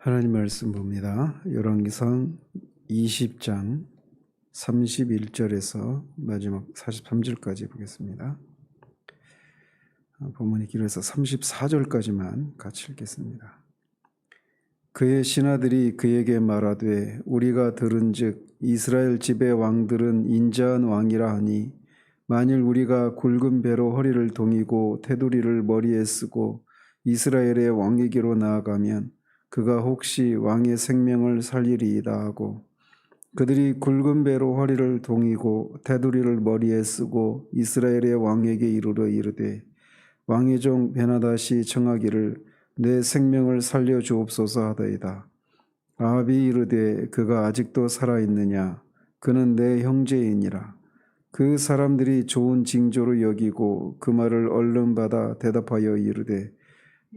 하나님 말씀 봅니다. 열왕기상 20장 31절에서 마지막 43절까지 보겠습니다. 본문이 길어서 34절까지만 같이 읽겠습니다. 그의 신하들이 그에게 말하되 우리가 들은즉 이스라엘 집의 왕들은 인자한 왕이라 하니 만일 우리가 굵은 배로 허리를 동이고 테두리를 머리에 쓰고 이스라엘의 왕에게로 나아가면 그가 혹시 왕의 생명을 살리리이다 하고, 그들이 굵은 배로 허리를 동이고 테두리를 머리에 쓰고 이스라엘의 왕에게 이르러 이르되 왕의 종 베나닷이 청하기를 내 생명을 살려 주옵소서 하더이다. 아합이 이르되 그가 아직도 살아있느냐? 그는 내 형제이니라. 그 사람들이 좋은 징조로 여기고 그 말을 얼른 받아 대답하여 이르되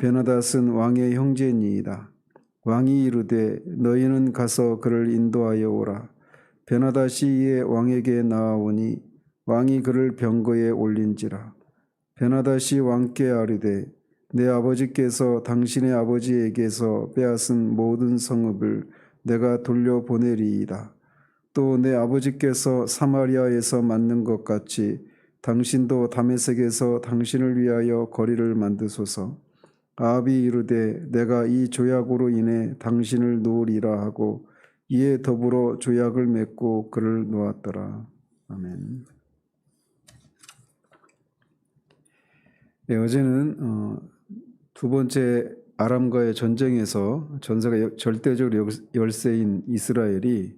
베나닷은 왕의 형제니이다. 왕이 이르되 너희는 가서 그를 인도하여 오라. 베나닷이 이에 왕에게 나아오니 왕이 그를 병거에 올린지라. 베나닷이 왕께 아뢰되 내 아버지께서 당신의 아버지에게서 빼앗은 모든 성읍을 내가 돌려보내리이다. 또 내 아버지께서 사마리아에서 만든 것 같이 당신도 다메섹에서 당신을 위하여 거리를 만드소서. 아합이 이르되 내가 이 조약으로 인해 당신을 놓으리라 하고 이에 더불어 조약을 맺고 그를 놓았더라. 아멘. 네, 어제는 두 번째 아람과의 전쟁에서 전세가 절대적으로 열세인 이스라엘이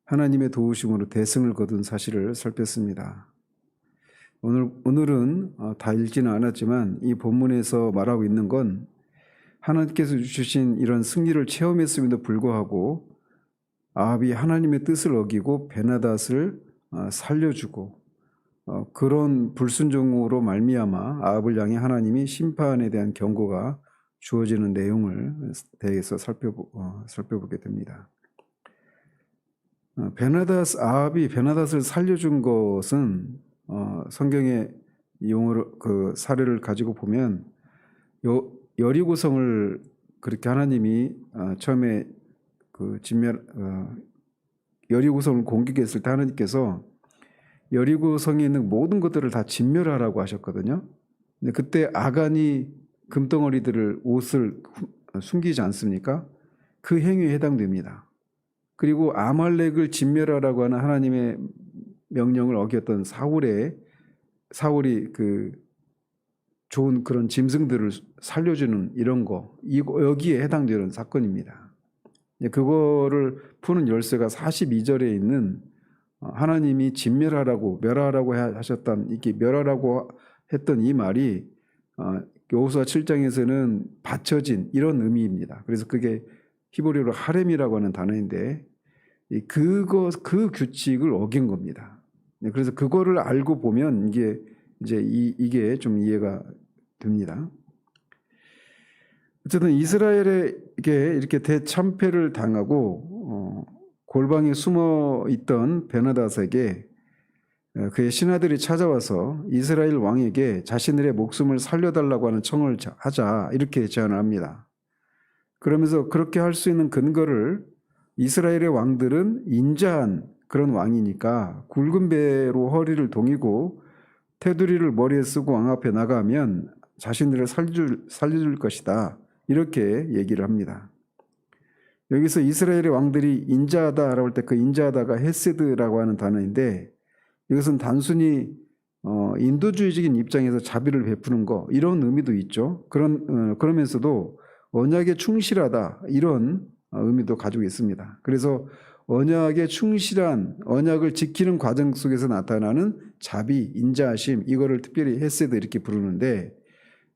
하나님의 도우심으로 대승을 거둔 사실을 살폈습니다. 오늘은 다 읽지는 않았지만 이 본문에서 말하고 있는 건 하나님께서 주신 이런 승리를 체험했음에도 불구하고 아합이 하나님의 뜻을 어기고 베나닷을 살려주고 그런 불순종으로 말미암아 아합을 향해 하나님이 심판에 대한 경고가 주어지는 내용을 대해서 살펴보게 됩니다. 아합이 베나닷을 살려준 것은 성경의 용어로 그 사례를 가지고 보면 여리고성을 그렇게 하나님이 처음에 그 여리고성을 공격했을 때 하나님께서 여리고성에 있는 모든 것들을 다 진멸하라고 하셨거든요. 근데 그때 아간이 금덩어리들을 옷을 숨기지 않습니까? 그 행위에 해당됩니다. 그리고 아말렉을 진멸하라고 하는 하나님의 명령을 어겼던 사울이 그 좋은 그런 짐승들을 살려주는 이런 거, 여기에 해당되는 사건입니다. 그거를 푸는 열쇠가 42절에 있는 하나님이 진멸하라고 멸하라고 하셨던 이게 멸하라고 했던 이 말이 여호수아 7장에서는 받쳐진 이런 의미입니다. 그래서 그게 히브리어로 하렘이라고 하는 단어인데 그 규칙을 어긴 겁니다. 그래서 그거를 알고 보면 이게 좀 이해가 됩니다. 어쨌든 이스라엘에게 이렇게 대참패를 당하고 골방에 숨어 있던 베나닷에게 그의 신하들이 찾아와서 이스라엘 왕에게 자신들의 목숨을 살려달라고 하는 청을 하자 이렇게 제안을 합니다. 그러면서 그렇게 할 수 있는 근거를 이스라엘의 왕들은 인자한 그런 왕이니까 굵은 배로 허리를 동이고 테두리를 머리에 쓰고 왕 앞에 나가면 자신들을 살려줄 것이다. 이렇게 얘기를 합니다. 여기서 이스라엘의 왕들이 인자하다라고 할 때 그 인자하다가 헤세드라고 하는 단어인데 이것은 단순히 인도주의적인 입장에서 자비를 베푸는 거 이런 의미도 있죠. 그러면서도 언약에 충실하다 이런 의미도 가지고 있습니다. 그래서 언약에 충실한 언약을 지키는 과정 속에서 나타나는 자비, 인자하심 이거를 특별히 헤세드 이렇게 부르는데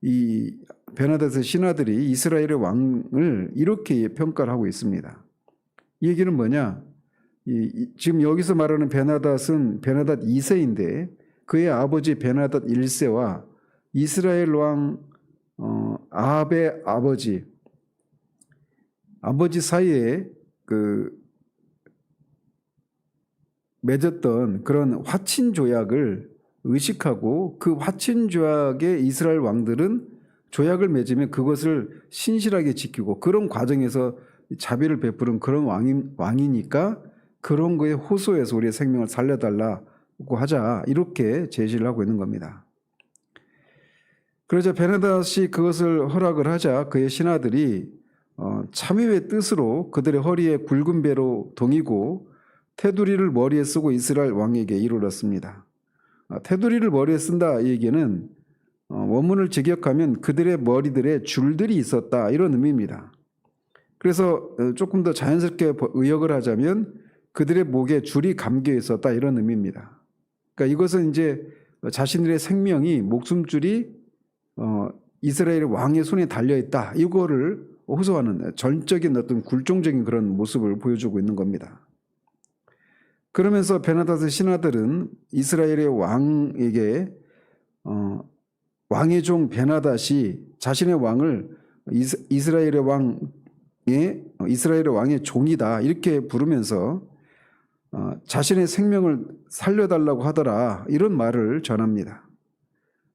이 베나닷의 신하들이 이스라엘의 왕을 이렇게 평가를 하고 있습니다. 이 얘기는 뭐냐? 지금 여기서 말하는 베나닷은 베나닷 2세인데 그의 아버지 베나닷 1세와 이스라엘 왕 아합의 아버지 사이에 맺었던 그런 화친 조약을 의식하고 그 화친 조약에 이스라엘 왕들은 조약을 맺으면 그것을 신실하게 지키고 그런 과정에서 자비를 베푸는 그런 왕이니까 그런 거에 호소해서 우리의 생명을 살려달라고 하자, 이렇게 제시를 하고 있는 겁니다. 그러자 베나닷이 그것을 허락을 하자 그의 신하들이 참의의 뜻으로 그들의 허리에 굵은 배로 동이고 테두리를 머리에 쓰고 이스라엘 왕에게 이르렀습니다. 테두리를 머리에 쓴다 이 얘기는 원문을 직역하면 그들의 머리들에 줄들이 있었다, 이런 의미입니다. 그래서 조금 더 자연스럽게 의역을 하자면 그들의 목에 줄이 감겨 있었다, 이런 의미입니다. 그러니까 이것은 이제 자신들의 생명이, 목숨줄이 이스라엘 왕의 손에 달려 있다, 이거를 호소하는 전적인 어떤 굴종적인 그런 모습을 보여주고 있는 겁니다. 그러면서 베나닷의 신하들은 이스라엘의 왕에게 왕의 종 베나닷이 자신의 왕을 이스라엘의 왕의 종이다, 이렇게 부르면서 자신의 생명을 살려달라고 하더라, 이런 말을 전합니다.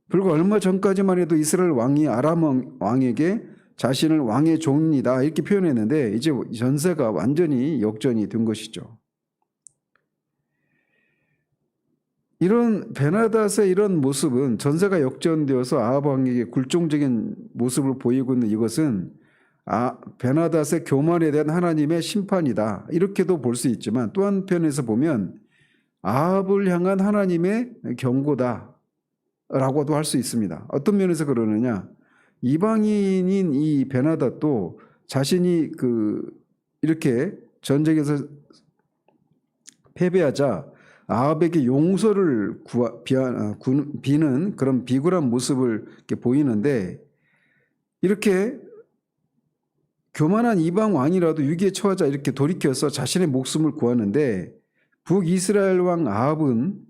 불과 얼마 전까지만 해도 이스라엘 왕이 아람 왕에게 자신을 왕의 종이다 이렇게 표현했는데 이제 전세가 완전히 역전이 된 것이죠. 이런 베나닷의 이런 모습은, 전세가 역전되어서 아합 왕에게 굴종적인 모습을 보이고 있는 이것은 베나닷의 교만에 대한 하나님의 심판이다, 이렇게도 볼 수 있지만 또 한편에서 보면 아합을 향한 하나님의 경고다 라고도 할 수 있습니다. 어떤 면에서 그러느냐, 이방인인 이 베나닷도 자신이 이렇게 전쟁에서 패배하자 아합에게 용서를 비는 그런 비굴한 모습을 이렇게 보이는데, 이렇게 교만한 이방 왕이라도 위기에 처하자 이렇게 돌이켜서 자신의 목숨을 구하는데, 북이스라엘 왕 아합은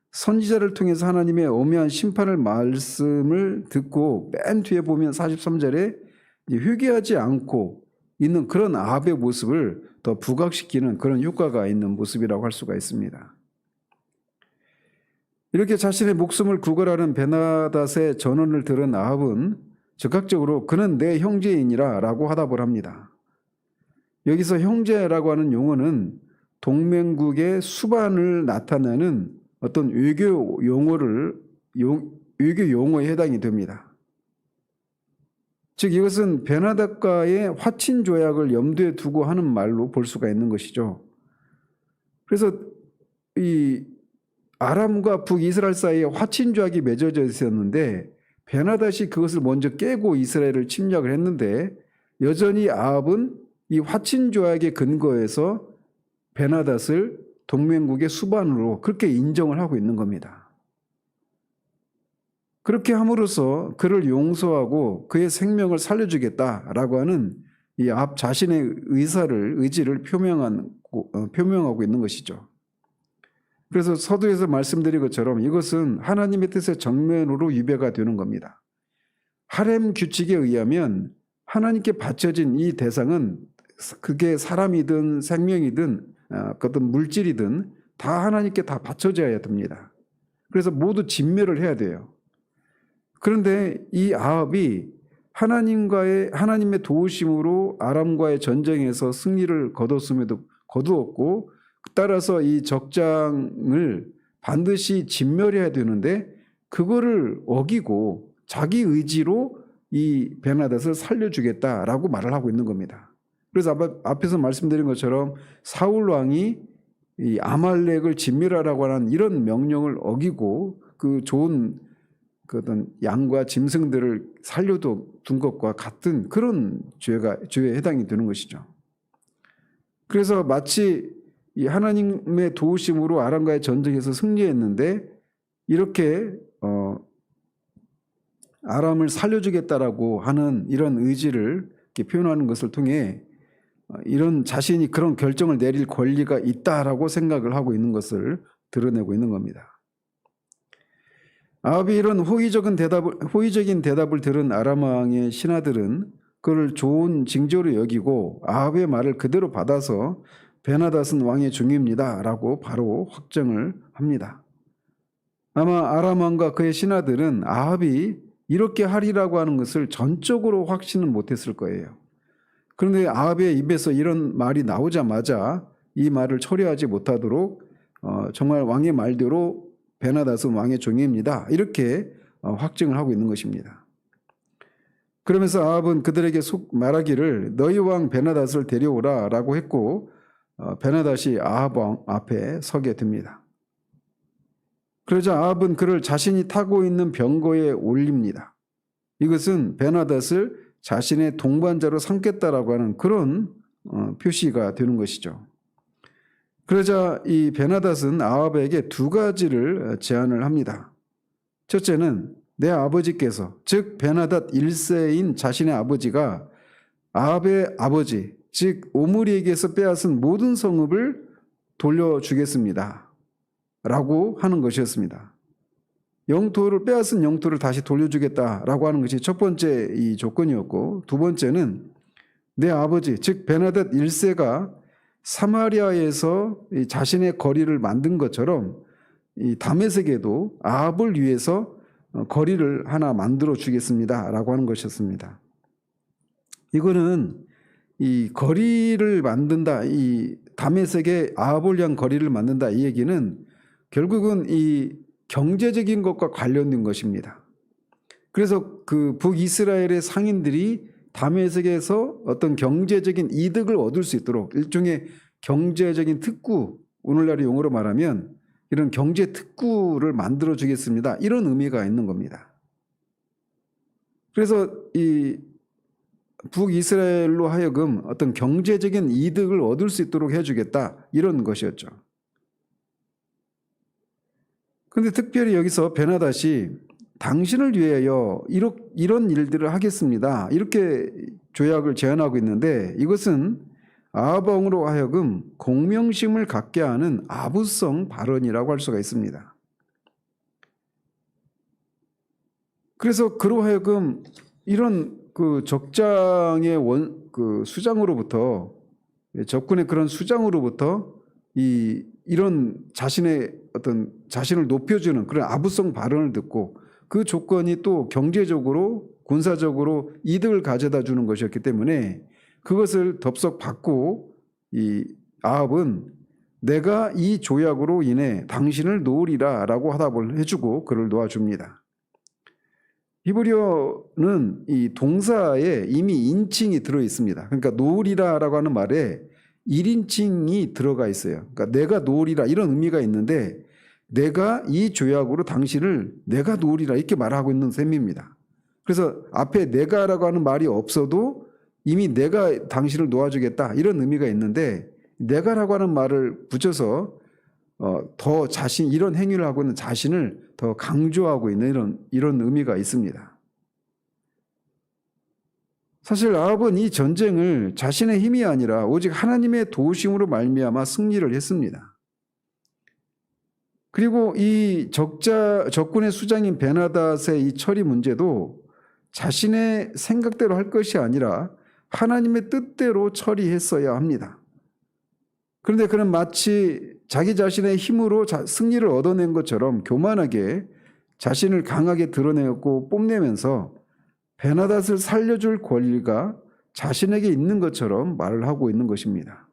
선지자를 통해서 하나님의 엄연한 심판을 말씀을 듣고 맨 뒤에 보면 43절에 회개하지 않고 있는 그런 아합의 모습을 더 부각시키는 그런 효과가 있는 모습이라고 할 수가 있습니다. 이렇게 자신의 목숨을 구걸하는 베나닷의 전언을 들은 아합은 즉각적으로 그는 내 형제이니라 라고 화답을 합니다. 여기서 형제라고 하는 용어는 동맹국의 수반을 나타내는 어떤 외교 용어에 해당이 됩니다. 즉 이것은 베나닷과의 화친 조약을 염두에 두고 하는 말로 볼 수가 있는 것이죠. 그래서 이 아람과 북이스라엘 사이에 화친 조약이 맺어져 있었는데 베나닷이 그것을 먼저 깨고 이스라엘을 침략을 했는데, 여전히 아합은 이 화친 조약의 근거에서 베나닷을 동맹국의 수반으로 그렇게 인정을 하고 있는 겁니다. 그렇게 함으로써 그를 용서하고 그의 생명을 살려주겠다라고 하는 이 아합 자신의 의지를 표명하고 있는 것이죠. 그래서 서두에서 말씀드린 것처럼 이것은 하나님의 뜻의 정면으로 유배가 되는 겁니다. 하렘 규칙에 의하면 하나님께 바쳐진 이 대상은, 그게 사람이든 생명이든 어떤 물질이든 다 하나님께 다 바쳐져야 됩니다. 그래서 모두 진멸을 해야 돼요. 그런데 이 아합이 하나님의 도우심으로 아람과의 전쟁에서 승리를 거두었고, 따라서 이 적장을 반드시 진멸해야 되는데 그거를 어기고 자기 의지로 이 베나닷을 살려주겠다라고 말을 하고 있는 겁니다. 그래서 앞에서 말씀드린 것처럼 사울 왕이 이 아말렉을 진멸하라고 하는 이런 명령을 어기고 그 좋은 그 어떤 양과 짐승들을 살려둔 것과 같은 그런 죄에 해당이 되는 것이죠. 그래서 마치 이 하나님의 도우심으로 아람과의 전쟁에서 승리했는데 이렇게 아람을 살려주겠다라고 하는 이런 의지를 이렇게 표현하는 것을 통해 이런 자신이 그런 결정을 내릴 권리가 있다라고 생각을 하고 있는 것을 드러내고 있는 겁니다. 아합이 이런 호의적인 대답을 들은 아람 왕의 신하들은 그를 좋은 징조로 여기고 아합의 말을 그대로 받아서 베나닷은 왕의 종입니다 라고 바로 확정을 합니다. 아마 아람 왕과 그의 신하들은 아합이 이렇게 하리라고 하는 것을 전적으로 확신은 못했을 거예요. 그런데 아합의 입에서 이런 말이 나오자마자 이 말을 처리하지 못하도록 정말 왕의 말대로 베나닷은 왕의 종입니다. 이렇게 확증을 하고 있는 것입니다. 그러면서 아합은 그들에게 말하기를 너희 왕 베나닷을 데려오라 라고 했고 베나닷이 아합 왕 앞에 서게 됩니다. 그러자 아합은 그를 자신이 타고 있는 병거에 올립니다. 이것은 베나닷을 자신의 동반자로 삼겠다라고 하는 그런 표시가 되는 것이죠. 그러자 이 베나닷은 아합에게 두 가지를 제안을 합니다. 첫째는 내 아버지께서, 즉 베나닷 1세인 자신의 아버지가 아합의 아버지, 즉 오므리에게서 빼앗은 모든 성읍을 돌려주겠습니다 라고 하는 것이었습니다. 영토를 빼앗은 영토를 다시 돌려주겠다라고 하는 것이 첫 번째 이 조건이었고, 두 번째는 내 아버지 즉 베나닷 1세가 사마리아에서 자신의 거리를 만든 것처럼 이 다메섹에도 아합을 위해서 거리를 하나 만들어 주겠습니다라고 하는 것이었습니다. 이거는 이 거리를 만든다, 이 다메섹에 아합을 위한 거리를 만든다, 이 얘기는 결국은 이 경제적인 것과 관련된 것입니다. 그래서 그 북이스라엘의 상인들이 다메섹에서 어떤 경제적인 이득을 얻을 수 있도록 일종의 경제적인 특구, 오늘날의 용어로 말하면 이런 경제 특구를 만들어 주겠습니다. 이런 의미가 있는 겁니다. 그래서 이 북이스라엘로 하여금 어떤 경제적인 이득을 얻을 수 있도록 해주겠다, 이런 것이었죠. 그런데 특별히 여기서 베나닷이 당신을 위하여 이런 일들을 하겠습니다, 이렇게 조약을 제안하고 있는데, 이것은 아합 왕으로 하여금 공명심을 갖게 하는 아부성 발언이라고 할 수가 있습니다. 그래서 그로 하여금 이런 그 적장의 그 수장으로부터, 적군의 그런 수장으로부터 이런 자신의 어떤 자신을 높여주는 그런 아부성 발언을 듣고, 그 조건이 또 경제적으로 군사적으로 이득을 가져다 주는 것이었기 때문에 그것을 덥석 받고 이 아합은 내가 이 조약으로 인해 당신을 놓으리라 라고 화답을 해주고 그를 놓아줍니다. 히브리어는 이 동사에 이미 인칭이 들어 있습니다. 그러니까 놓으리라 라고 하는 말에 1인칭이 들어가 있어요. 그러니까 내가 놓으리라 이런 의미가 있는데, 내가 이 조약으로 당신을 내가 놓으리라 이렇게 말하고 있는 셈입니다. 그래서 앞에 내가라고 하는 말이 없어도 이미 내가 당신을 놓아주겠다 이런 의미가 있는데, 내가라고 하는 말을 붙여서 더 자신, 이런 행위를 하고 있는 자신을 더 강조하고 있는 이런 의미가 있습니다. 사실 아합은 이 전쟁을 자신의 힘이 아니라 오직 하나님의 도우심으로 말미암아 승리를 했습니다. 그리고 이 적군의 수장인 베나닷의 이 처리 문제도 자신의 생각대로 할 것이 아니라 하나님의 뜻대로 처리했어야 합니다. 그런데 그는 마치 자기 자신의 힘으로 승리를 얻어낸 것처럼 교만하게 자신을 강하게 드러내고 뽐내면서 베나닷을 살려줄 권리가 자신에게 있는 것처럼 말을 하고 있는 것입니다.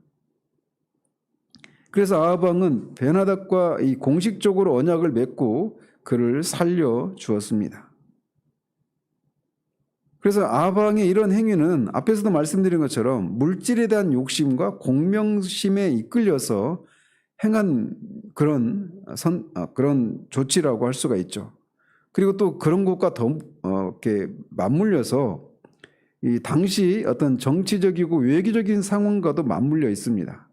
그래서 아합 왕은 베나닷과 이 공식적으로 언약을 맺고 그를 살려 주었습니다. 그래서 아합 왕의 이런 행위는 앞에서도 말씀드린 것처럼 물질에 대한 욕심과 공명심에 이끌려서 행한 그런 조치라고 할 수가 있죠. 그리고 또 그런 것과 더 이렇게 맞물려서 이 당시 어떤 정치적이고 외교적인 상황과도 맞물려 있습니다.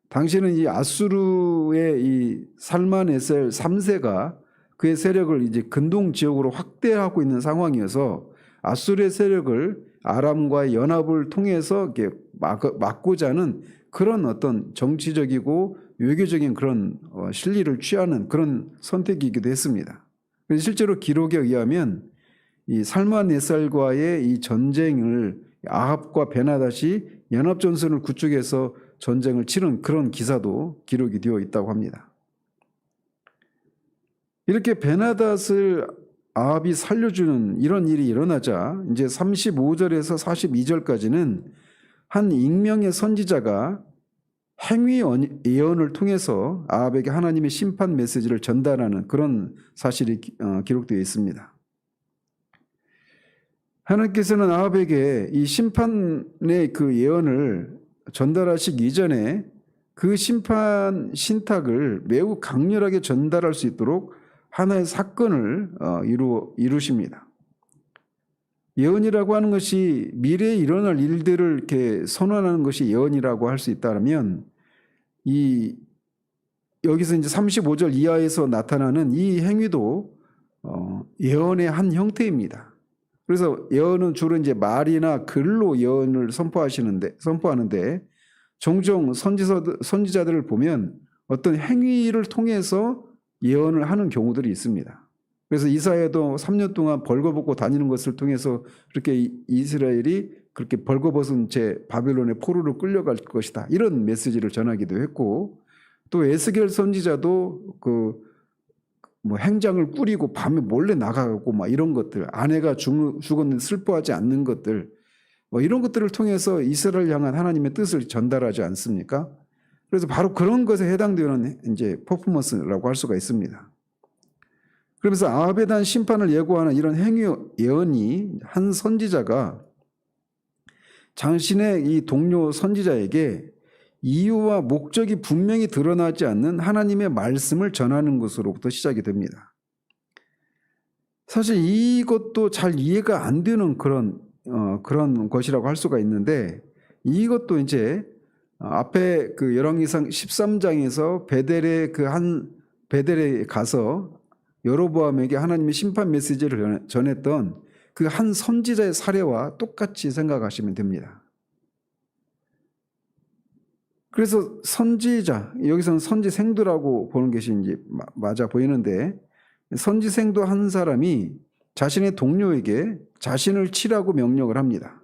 당시는 이 아수르의 이 살만에셀 3세가 그의 세력을 이제 근동 지역으로 확대하고 있는 상황이어서 아수르의 세력을 아람과의 연합을 통해서 이렇게 막고자 하는 그런 어떤 정치적이고 외교적인 그런 실리를 취하는 그런 선택이기도 했습니다. 실제로 기록에 의하면 이 살만에셀과의 이 전쟁을 아합과 베나닷이 연합전선을 구축해서 전쟁을 치른 그런 기사도 기록이 되어 있다고 합니다. 이렇게 베나닷을 아합이 살려주는 이런 일이 일어나자 이제 35절에서 42절까지는 한 익명의 선지자가 행위 예언을 통해서 아합에게 하나님의 심판 메시지를 전달하는 그런 사실이 기록되어 있습니다. 하나님께서는 아합에게 이 심판의 그 예언을 전달하시기 이전에 그 심판 신탁을 매우 강렬하게 전달할 수 있도록 하나의 사건을 이루십니다. 예언이라고 하는 것이 미래에 일어날 일들을 이렇게 선언하는 것이 예언이라고 할 수 있다면 여기서 이제 35절 이하에서 나타나는 이 행위도 예언의 한 형태입니다. 그래서 예언은 주로 이제 말이나 글로 예언을 선포하는데 종종 선지자들을 보면 어떤 행위를 통해서 예언을 하는 경우들이 있습니다. 그래서 이사야도 3년 동안 벌거벗고 다니는 것을 통해서 그렇게 이스라엘이 그렇게 벌거벗은 채 바벨론의 포로로 끌려갈 것이다, 이런 메시지를 전하기도 했고, 또 에스겔 선지자도 행장을 꾸리고 밤에 몰래 나가고 이런 것들, 아내가 죽었는데 슬퍼하지 않는 것들, 이런 것들을 통해서 이스라엘 향한 하나님의 뜻을 전달하지 않습니까? 그래서 바로 그런 것에 해당되는 이제 퍼포먼스라고 할 수가 있습니다. 그러면서 아합에 대한 심판을 예고하는 이런 행위 예언이 한 선지자가 자신의 이 동료 선지자에게 이유와 목적이 분명히 드러나지 않는 하나님의 말씀을 전하는 것으로부터 시작이 됩니다. 사실 이것도 잘 이해가 안 되는 그런 것이라고 할 수가 있는데, 이것도 이제 앞에 그 열왕기상 13장에서 베델에 가서 여로보암에게 하나님의 심판 메시지를 전했던 그 한 선지자의 사례와 똑같이 생각하시면 됩니다. 그래서 선지자, 여기서는 선지생도라고 보는 것이 이제 맞아 보이는데, 선지생도 한 사람이 자신의 동료에게 자신을 치라고 명령을 합니다.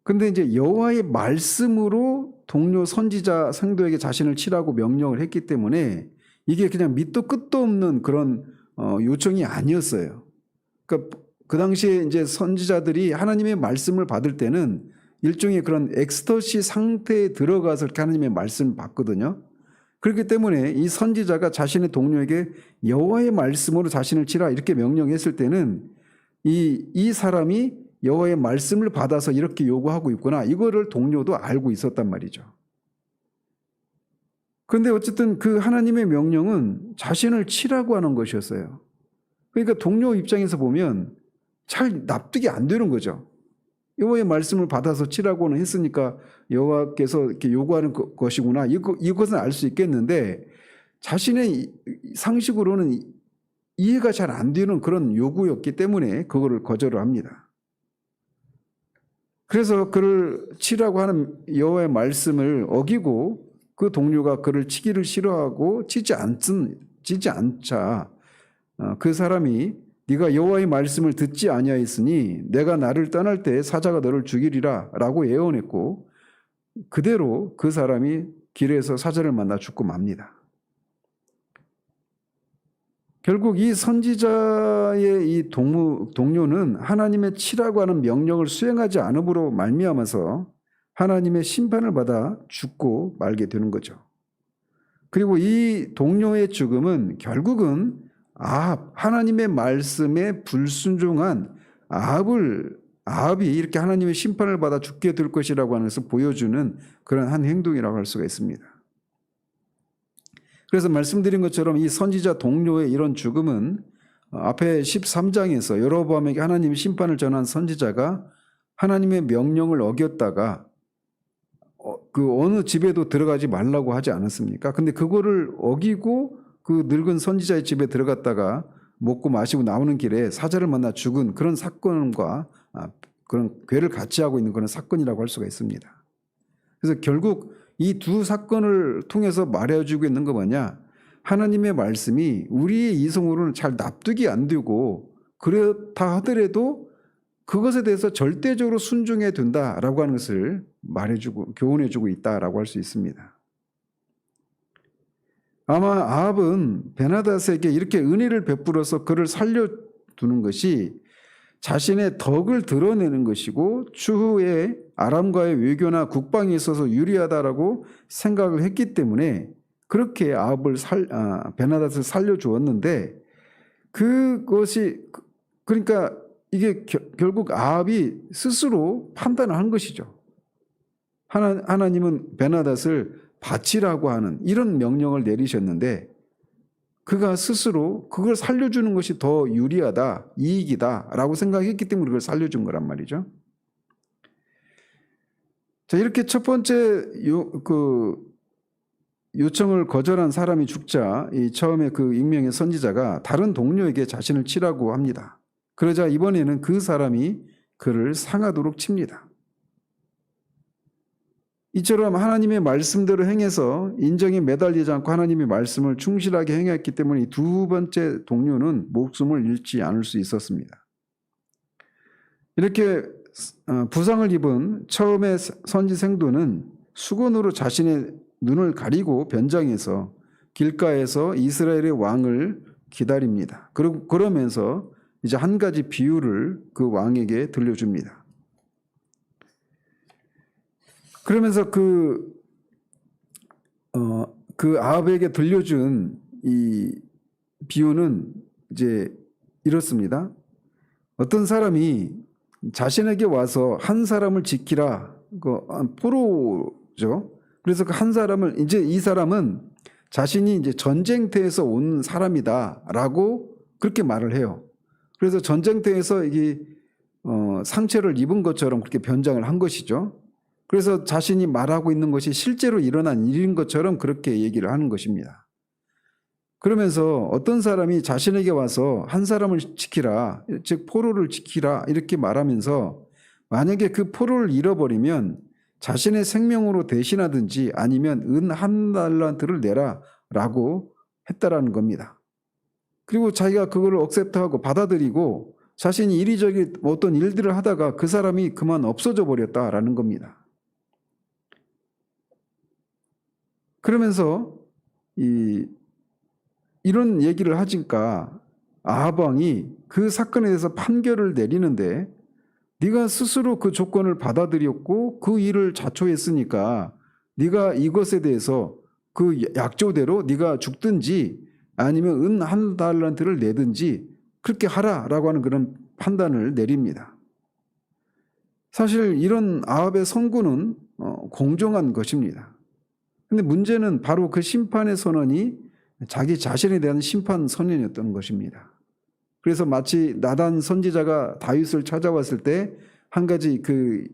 근데 이제 여호와의 말씀으로 동료 선지자 생도에게 자신을 치라고 명령을 했기 때문에 이게 그냥 밑도 끝도 없는 그런 요청이 아니었어요. 그러니까 그 당시에 이제 선지자들이 하나님의 말씀을 받을 때는 일종의 그런 엑스터시 상태에 들어가서 이렇게 하나님의 말씀을 받거든요. 그렇기 때문에 이 선지자가 자신의 동료에게 여호와의 말씀으로 자신을 치라 이렇게 명령했을 때는 이 사람이 여호와의 말씀을 받아서 이렇게 요구하고 있구나, 이거를 동료도 알고 있었단 말이죠. 그런데 어쨌든 그 하나님의 명령은 자신을 치라고 하는 것이었어요. 그러니까 동료 입장에서 보면 잘 납득이 안 되는 거죠. 여호와의 말씀을 받아서 치라고는 했으니까 여호와께서 이렇게 요구하는 것이구나, 이것은 알 수 있겠는데 자신의 상식으로는 이해가 잘 안 되는 그런 요구였기 때문에 그거를 거절을 합니다. 그래서 그를 치라고 하는 여호와의 말씀을 어기고 그 동료가 그를 치기를 싫어하고 치지 않자 그 사람이 네가 여호와의 말씀을 듣지 아니하였으니 내가 나를 떠날 때 사자가 너를 죽이리라 라고 예언했고, 그대로 그 사람이 길에서 사자를 만나 죽고 맙니다. 결국 이 선지자의 이 동료는 하나님의 치라고 하는 명령을 수행하지 않음으로 말미암아서 하나님의 심판을 받아 죽고 말게 되는 거죠. 그리고 이 동료의 죽음은 결국은 하나님의 말씀에 불순종한 아합이 이렇게 하나님의 심판을 받아 죽게 될 것이라고 하는 것을 보여주는 그런 한 행동이라고 할 수가 있습니다. 그래서 말씀드린 것처럼 이 선지자 동료의 이런 죽음은 앞에 13장에서 여로보암에게 하나님의 심판을 전한 선지자가 하나님의 명령을 어겼다가 그 어느 집에도 들어가지 말라고 하지 않았습니까? 근데 그거를 어기고 그 늙은 선지자의 집에 들어갔다가 먹고 마시고 나오는 길에 사자를 만나 죽은 그런 사건과 그런 괴를 같이 하고 있는 그런 사건이라고 할 수가 있습니다. 그래서 결국 이 두 사건을 통해서 말해주고 있는 거 뭐냐? 하나님의 말씀이 우리의 이성으로는 잘 납득이 안 되고 그렇다 하더라도 그것에 대해서 절대적으로 순종해야 된다라고 하는 것을 말해주고 교훈해주고 있다라고 할 수 있습니다. 아마 아합은 베나닷에게 이렇게 은혜를 베풀어서 그를 살려두는 것이 자신의 덕을 드러내는 것이고 추후에 아람과의 외교나 국방에 있어서 유리하다라고 생각을 했기 때문에 그렇게 아합을 베나닷을 살려주었는데, 그것이 그러니까 이게 결국 아합이 스스로 판단을 한 것이죠. 하나님은 베나닷을 바치라고 하는 이런 명령을 내리셨는데 그가 스스로 그걸 살려주는 것이 더 유리하다, 이익이다 라고 생각했기 때문에 그걸 살려준 거란 말이죠. 자, 이렇게 첫 번째 요청을 거절한 사람이 죽자 이 처음에 그 익명의 선지자가 다른 동료에게 자신을 치라고 합니다. 그러자 이번에는 그 사람이 그를 상하도록 칩니다. 이처럼 하나님의 말씀대로 행해서 인정에 매달리지 않고 하나님의 말씀을 충실하게 행했기 때문에 이 두 번째 동료는 목숨을 잃지 않을 수 있었습니다. 이렇게 부상을 입은 처음의 선지 생도는 수건으로 자신의 눈을 가리고 변장해서 길가에서 이스라엘의 왕을 기다립니다. 그러면서 이제 한 가지 비유를 그 왕에게 들려줍니다. 그러면서 그 아합에게 들려준 이 비유는 이제 이렇습니다. 어떤 사람이 자신에게 와서 한 사람을 지키라, 포로죠. 그래서 그 한 사람을, 이제 이 사람은 자신이 이제 전쟁터에서 온 사람이다라고 그렇게 말을 해요. 그래서 전쟁터에서 이게 상처를 입은 것처럼 그렇게 변장을 한 것이죠. 그래서 자신이 말하고 있는 것이 실제로 일어난 일인 것처럼 그렇게 얘기를 하는 것입니다. 그러면서 어떤 사람이 자신에게 와서 한 사람을 지키라, 즉 포로를 지키라 이렇게 말하면서 만약에 그 포로를 잃어버리면 자신의 생명으로 대신하든지 아니면 은 1달란트를 내라 라고 했다라는 겁니다. 그리고 자기가 그걸 억셉트하고 받아들이고 자신이 이리저리 어떤 일들을 하다가 그 사람이 그만 없어져 버렸다라는 겁니다. 그러면서 이런 얘기를 하니까 아합 왕이 그 사건에 대해서 판결을 내리는데, 네가 스스로 그 조건을 받아들였고 그 일을 자초했으니까 네가 이것에 대해서 그 약조대로 네가 죽든지 아니면 은 1달란트를 내든지 그렇게 하라라고 하는 그런 판단을 내립니다. 사실 이런 아합의 선고는 공정한 것입니다. 근데 문제는 바로 그 심판의 선언이 자기 자신에 대한 심판 선언이었던 것입니다. 그래서 마치 나단 선지자가 다윗을 찾아왔을 때 한 가지 그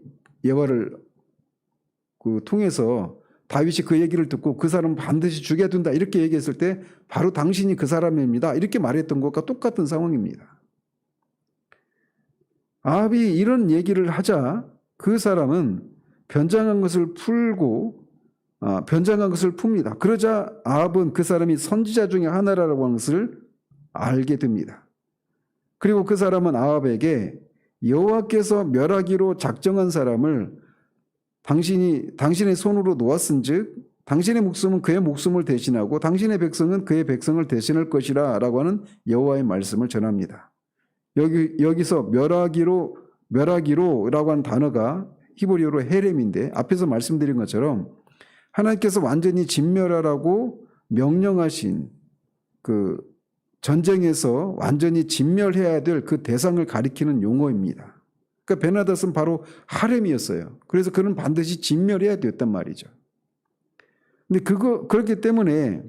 예화를 통해서 다윗이 그 얘기를 듣고 그 사람은 반드시 죽여야 된다 이렇게 얘기했을 때 바로 당신이 그 사람입니다 이렇게 말했던 것과 똑같은 상황입니다. 아합이 이런 얘기를 하자 그 사람은 변장한 것을 풉니다. 그러자 아합은 그 사람이 선지자 중에 하나라고 하는 것을 알게 됩니다. 그리고 그 사람은 아합에게 여호와께서 멸하기로 작정한 사람을 당신의 손으로 놓았은즉 당신의 목숨은 그의 목숨을 대신하고 당신의 백성은 그의 백성을 대신할 것이라 라고 하는 여호와의 말씀을 전합니다. 여기서 멸하기로라고 하는 단어가 히브리어로 헤렘인데 앞에서 말씀드린 것처럼 하나님께서 완전히 진멸하라고 명령하신 그 전쟁에서 완전히 진멸해야 될 그 대상을 가리키는 용어입니다. 그러니까 베나닷은 바로 하렘이었어요. 그래서 그는 반드시 진멸해야 되었단 말이죠. 근데 그렇기 때문에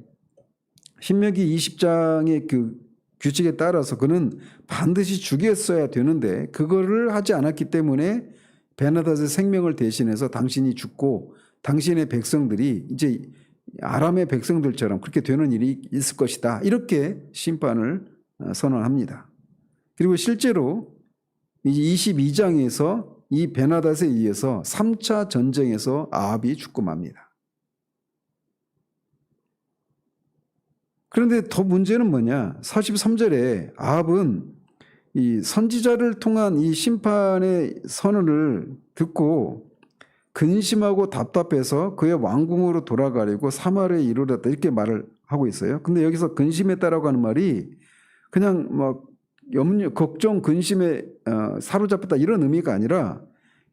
신명기 20장의 그 규칙에 따라서 그는 반드시 죽였어야 되는데 그거를 하지 않았기 때문에 베나닷의 생명을 대신해서 당신이 죽고 당신의 백성들이 이제 아람의 백성들처럼 그렇게 되는 일이 있을 것이다. 이렇게 심판을 선언합니다. 그리고 실제로 22장에서 이 베나닷에 의해서 3차 전쟁에서 아합이 죽고 맙니다. 그런데 더 문제는 뭐냐? 43절에 아합은 이 선지자를 통한 이 심판의 선언을 듣고 근심하고 답답해서 그의 왕궁으로 돌아가려고 사마리아에 이르렀다 이렇게 말을 하고 있어요. 근데 여기서 근심했다라고 하는 말이 그냥 막 염려, 걱정, 근심에 사로잡혔다 이런 의미가 아니라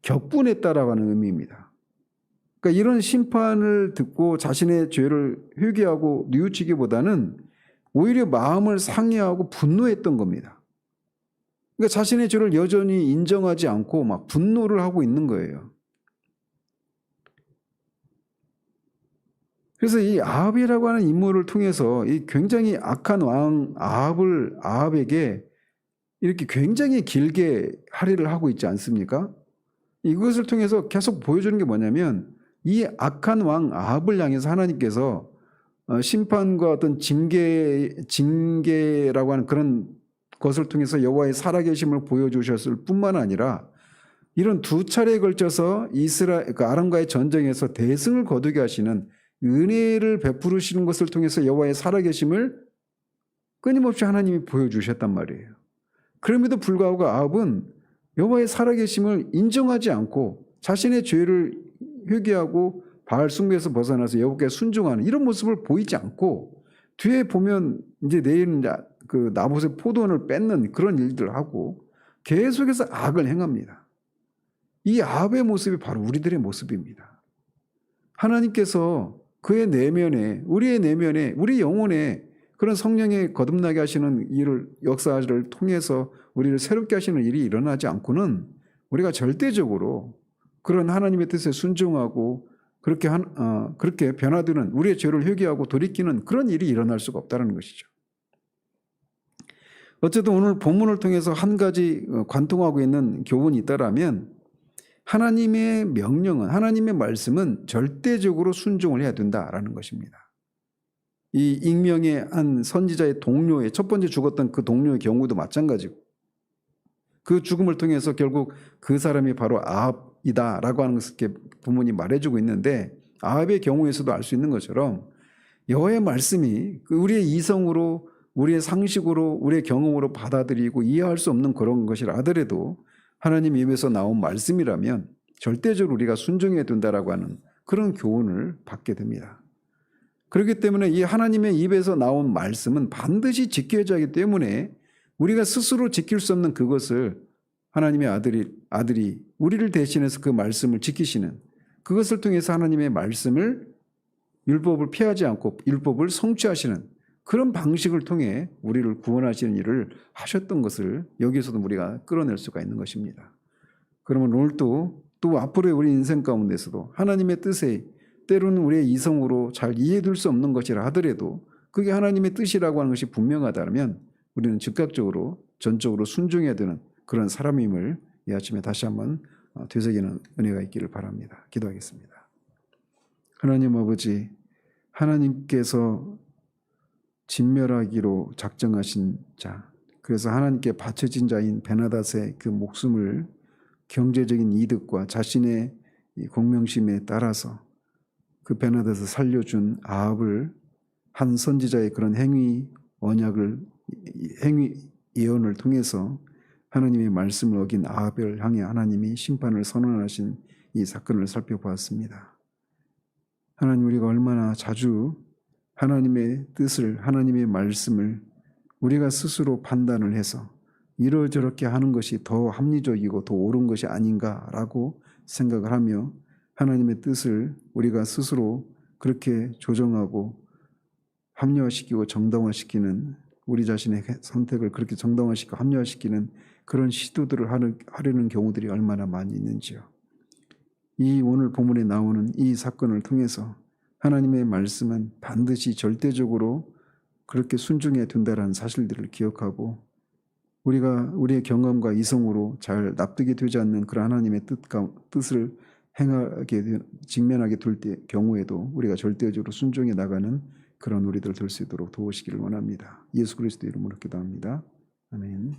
격분했다라고 하는 의미입니다. 그러니까 이런 심판을 듣고 자신의 죄를 회개하고 뉘우치기보다는 오히려 마음을 상해하고 분노했던 겁니다. 그러니까 자신의 죄를 여전히 인정하지 않고 막 분노를 하고 있는 거예요. 그래서 이 아합이라고 하는 인물을 통해서 이 굉장히 악한 왕 아합에게 이렇게 굉장히 길게 할애를 하고 있지 않습니까? 이것을 통해서 계속 보여주는 게 뭐냐면 이 악한 왕 아합을 향해서 하나님께서 심판과 어떤 징계라고 하는 그런 것을 통해서 여호와의 살아계심을 보여주셨을 뿐만 아니라 이런 두 차례에 걸쳐서 아람과의 전쟁에서 대승을 거두게 하시는 은혜를 베푸시는 것을 통해서 여호와의 살아계심을 끊임없이 하나님이 보여주셨단 말이에요. 그럼에도 불구하고 아합은 여호와의 살아계심을 인정하지 않고 자신의 죄를 회개하고 바알 숭배에서 벗어나서 여호와께 순종하는 이런 모습을 보이지 않고 뒤에 보면 이제 내일은 그 나봇의 포도원을 뺏는 그런 일들을 하고 계속해서 악을 행합니다. 이 아합의 모습이 바로 우리들의 모습입니다. 하나님께서 그의 내면에, 우리의 내면에, 우리 영혼에 그런 성령의 거듭나게 하시는 일을, 역사를 통해서 우리를 새롭게 하시는 일이 일어나지 않고는 우리가 절대적으로 그런 하나님의 뜻에 순종하고 그렇게 변화되는 우리의 죄를 회개하고 돌이키는 그런 일이 일어날 수가 없다는 것이죠. 어쨌든 오늘 본문을 통해서 한 가지 관통하고 있는 교훈이 있다라면 하나님의 명령은, 하나님의 말씀은 절대적으로 순종을 해야 된다라는 것입니다. 이 익명의 한 선지자의 동료의 첫 번째 죽었던 그 동료의 경우도 마찬가지고 그 죽음을 통해서 결국 그 사람이 바로 아합이다라고 하는 것을 부모님 말해주고 있는데 아합의 경우에서도 알 수 있는 것처럼 여호와의 말씀이 우리의 이성으로 우리의 상식으로 우리의 경험으로 받아들이고 이해할 수 없는 그런 것이라 하더라도 하나님 입에서 나온 말씀이라면 절대적으로 우리가 순종해야 된다라고 하는 그런 교훈을 받게 됩니다. 그렇기 때문에 이 하나님의 입에서 나온 말씀은 반드시 지켜져야 하기 때문에 우리가 스스로 지킬 수 없는 그것을 하나님의 아들이 우리를 대신해서 그 말씀을 지키시는 그것을 통해서 하나님의 말씀을 율법을 피하지 않고 율법을 성취하시는 그런 방식을 통해 우리를 구원하시는 일을 하셨던 것을 여기서도 우리가 끌어낼 수가 있는 것입니다. 그러면 오늘도 또 앞으로의 우리 인생 가운데서도 하나님의 뜻에 때로는 우리의 이성으로 잘 이해될 수 없는 것이라 하더라도 그게 하나님의 뜻이라고 하는 것이 분명하다면 우리는 즉각적으로 전적으로 순종해야 되는 그런 사람임을 이 아침에 다시 한번 되새기는 은혜가 있기를 바랍니다. 기도하겠습니다. 하나님 아버지, 하나님께서 진멸하기로 작정하신 자, 그래서 하나님께 바쳐진 자인 베나닷의 그 목숨을 경제적인 이득과 자신의 공명심에 따라서 그 베나닷을 살려준 아합을 한 선지자의 그런 행위 예언을 통해서 하나님의 말씀을 어긴 아합을 향해 하나님이 심판을 선언하신 이 사건을 살펴보았습니다. 하나님, 우리가 얼마나 자주 하나님의 뜻을, 하나님의 말씀을 우리가 스스로 판단을 해서 이러저렇게 하는 것이 더 합리적이고 더 옳은 것이 아닌가라고 생각을 하며 하나님의 뜻을 우리가 스스로 그렇게 조정하고 합리화시키고 정당화시키는 우리 자신의 선택을 그렇게 정당화시키고 합리화시키는 그런 시도들을 하려는 경우들이 얼마나 많이 있는지요. 이 오늘 본문에 나오는 이 사건을 통해서 하나님의 말씀은 반드시 절대적으로 그렇게 순종해야 된다는 사실들을 기억하고 우리가 우리의 경험과 이성으로 잘 납득이 되지 않는 그런 하나님의 뜻을 직면하게 될 경우에도 우리가 절대적으로 순종해 나가는 그런 우리들 될 수 있도록 도우시기를 원합니다. 예수 그리스도 이름으로 기도합니다. 아멘.